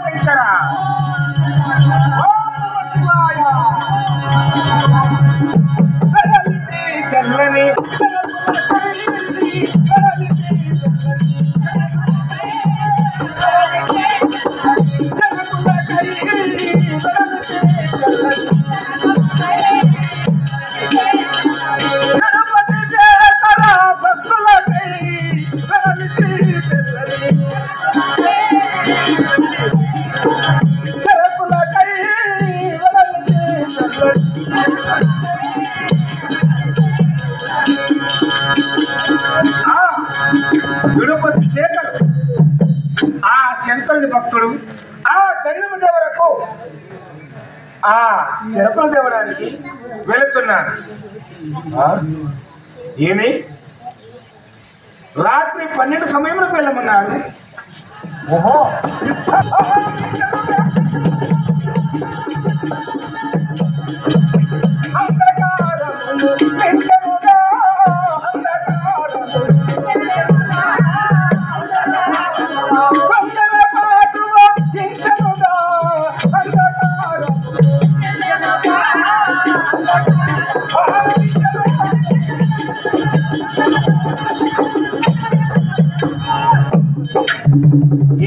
శంకర చల్లని తిరుపతి శేఖర్ ఆ శంకరుని భక్తుడు ఆ జంగమ దేవరకు ఆ చెరకులు దేవడానికి వెళుతున్నాడు. ఏమి రాత్రి 12 సమయంలో వెళ్ళమన్నాడు. ఓహో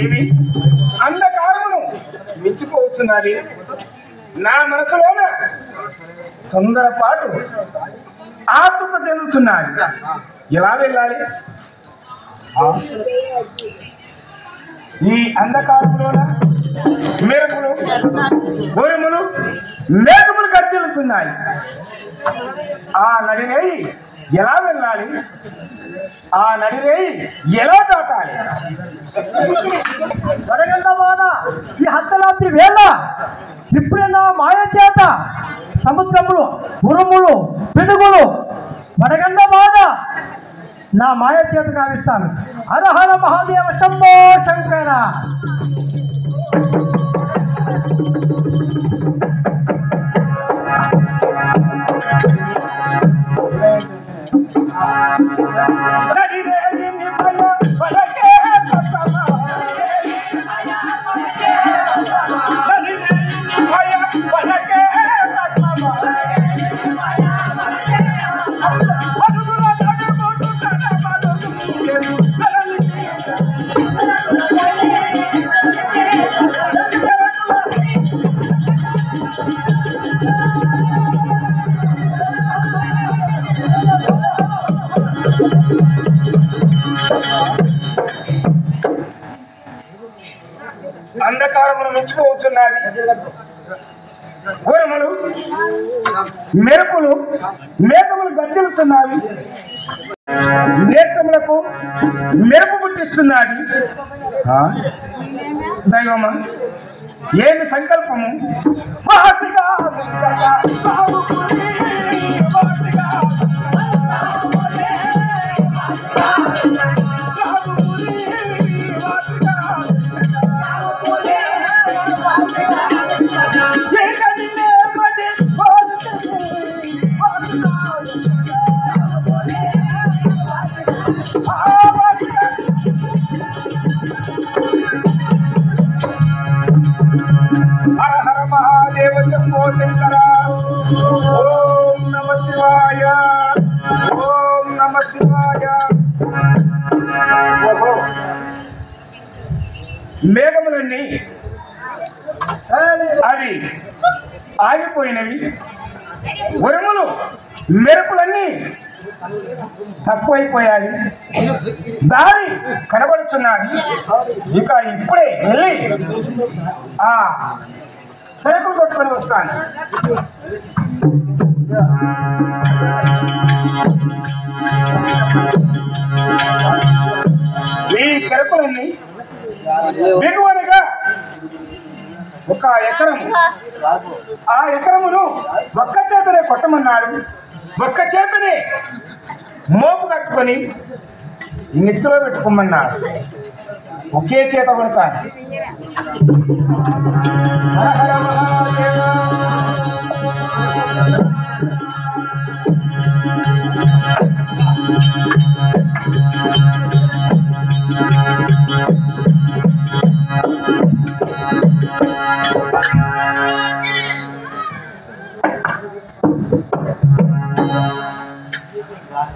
ఏమి అంధకారమును మించిపోతున్నది. నా మనసులోన తొందరపాటు ఆతృత చెందుతున్నది. ఎలా వెళ్ళాలి? ఈ అంధకారంలోన మెరుపులు ఉరుములు మేఘములు గర్జిల్లుతున్నాయి. ఆ నడిరేయి ఎలా వెళ్ళాలి? ఆ నడిరేయి ఎలా దాటాలి? వడగండవాన ఈ హస్తరాత్రి వేళ ఇప్పుడే నా మాయ చేత సముద్రములు ఉరుములు పిడుగులు వడగండవాన నా మాయ చేత గావిస్తాను. హర హర మహాదేవ శంభో శంకర. అంధకారమును మించిపోతున్నది. ఉరుములు మెరుపులు మేఘములు గర్జిల్లుతున్నవి. నేత్రములకు మెరుపు పుట్టిస్తున్నది. దైవమా ఏమి సంకల్పము? హర హర మహాదేవ శంభో శంకర. ఓం నమ శివాయ. ఓం నమ శివాయ. ఓహో మేఘములన్నీ అవి ఆగిపోయినవి. ఉరుములు మెరుపులన్నీ తక్కువైపోయాయి. దారి కనబడుచున్నది. ఇక ఇప్పుడే వెళ్ళి ఆ సరుకులు కొట్టుకొని వస్తాను. ఈ చెరుకులన్నీ దిగువనగా 1 ఎకరము. ఆ ఎకరమును ఒక్క చేతనే కొట్టమన్నాడు. ఒక్క చేతనే మోపు కట్టుకొని నెత్తిలో పెట్టుకోమన్నాడు. ఒకే చేత కొడతాను. హర హర మహాదేవ. హర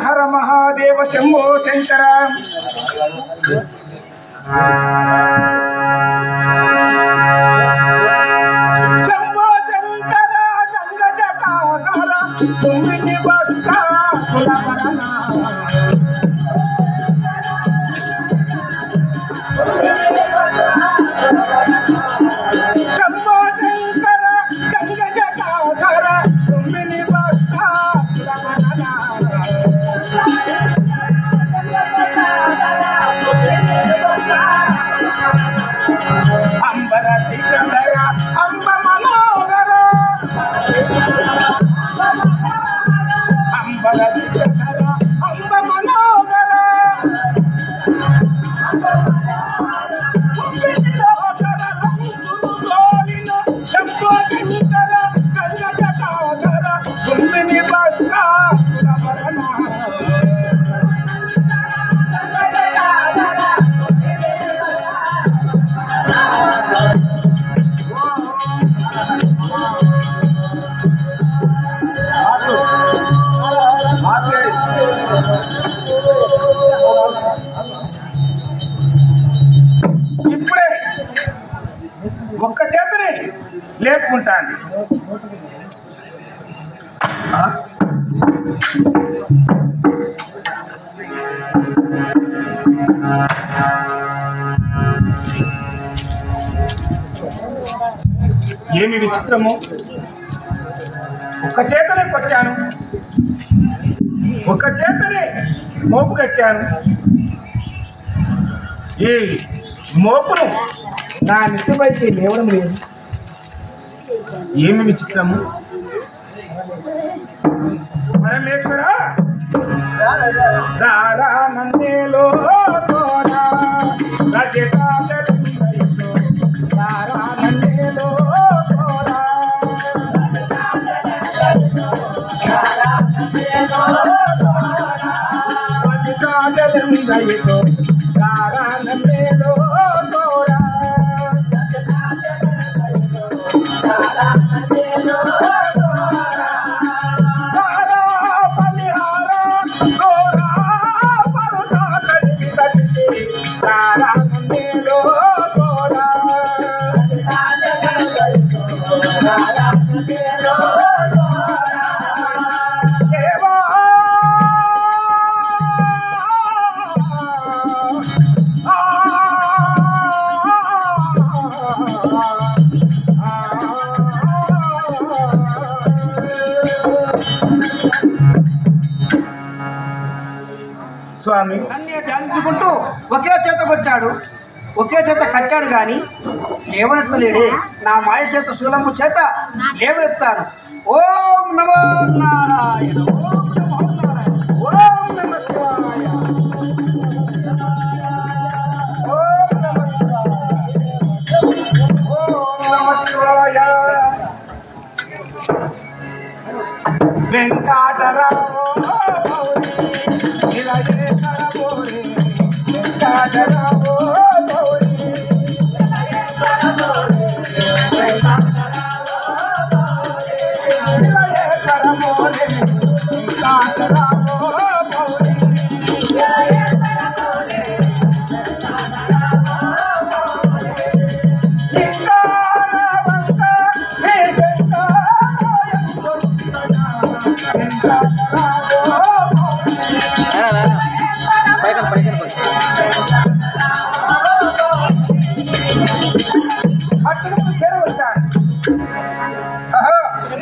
హర మహాదేవ శంభో శంకర. శంభో శంకర గంగ జటాధర తుమ్మిని భక్త కులవరణ. శంభో శంకర గంగ జటాధర తుమ్మిని భక్త కులవరణ. అంబర శ్రీధర అంబ మనోహర అంబర శ్రీధర అంబ మనోహర శంభో శంకర గంగ జటాధర తుమ్మిని భక్త కులవరణ. ఇప్పుడే ఒక్క చేతిని లేపుకుంటాను. ఏమి విచిత్రము, ఒక్క చేతనే కొట్టాను, ఒక్క చేతనే మోపు కట్టాను. ఈ మోపును నా నెత్తిపైకి లేవడం లేదు. ఏమి విచిత్రము. పరమేశ్వర రారా నన్నేలో తోరా రజతాజలిందరిలో రారా నన్నేలో తోరా రజతాజలిందరిలో రారా నన్నేలో తోరా. స్వామి అన్నీ ధ్యానించుకుంటూ ఒకే చేత కొట్టాడు, ఒకే చేత కట్టాడు గాని లేవనెత్తలేడే. నా మాయ చేత శూలము చేత లేవనెత్తాను. ఓం నమో నారాయణ, ఓం నమో నారాయణ, ఓం నమ శివాయ, ఓం నమ శివాయ, ఓం నమ శివాయ. వెంకటరావు వెంకటరావు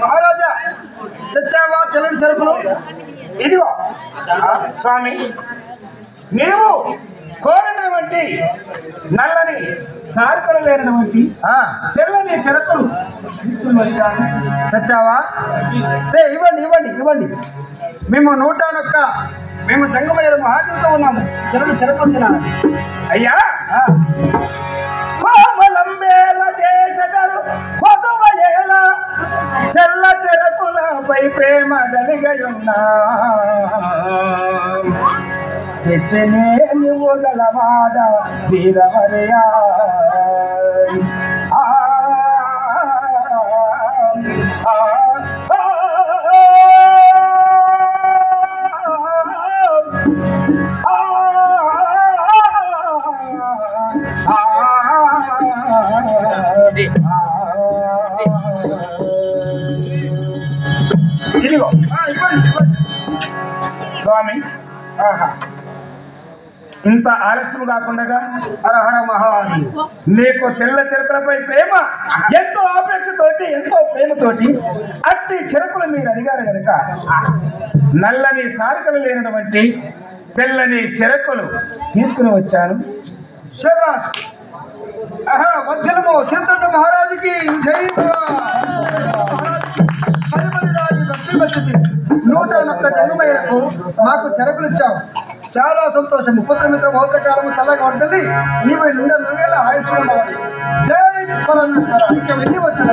మహారాజా తెచ్చావా తెల్లటి సరుకులు? ఇదిగో స్వామి, నీవు కోరినటువంటి నల్లని సార్కలు లేనటువంటి తెల్లని చెరకులు తీసుకుని వచ్చాను. తెచ్చావా? ఇవ్వండి ఇవ్వండి ఇవ్వండి. మేము 101 మేము జంగమయ్యలు మహాదేవుతో ఉన్నాము. తెల్లటి చెరుకులు తినాలి. అయ్యా కోమలంబేల చేసగరు పొదువయేల తెల్ల చెరకులపై ప్రేమ కలిగయున్నా తెచ్చనే నువ్వు గలవాడ వీరవరయా ఇదిగో స్వామి, ఇంత ఆలస్యం కాకుండా హరహర మహాదేవ్. నీకు తెల్ల చెరుకులపై ప్రేమ ఎంతో ఆపేక్షతోటి, ఎంతో ప్రేమతోటి అట్టి చెరుకులు మీరు అడిగారు కనుక నల్లని సారికలు లేనటువంటి తెల్లని చెరుకులు తీసుకుని వచ్చాను. శబాస్. వద్గలము చింతట మహారాజుకి జై. భక్తి 101 జన్మయ్యకు మాకు చెరకులు ఇచ్చావు. చాలా సంతోషం. పుత్రమిత్ర భౌతికాలము చల్లగా ఉంటుంది. నీవు నిండా 100 ఏళ్ళ ఆయుష్యం ఉండవాలి. జై పరమేశ్వర. ఇంకా వెళ్ళి వచ్చిన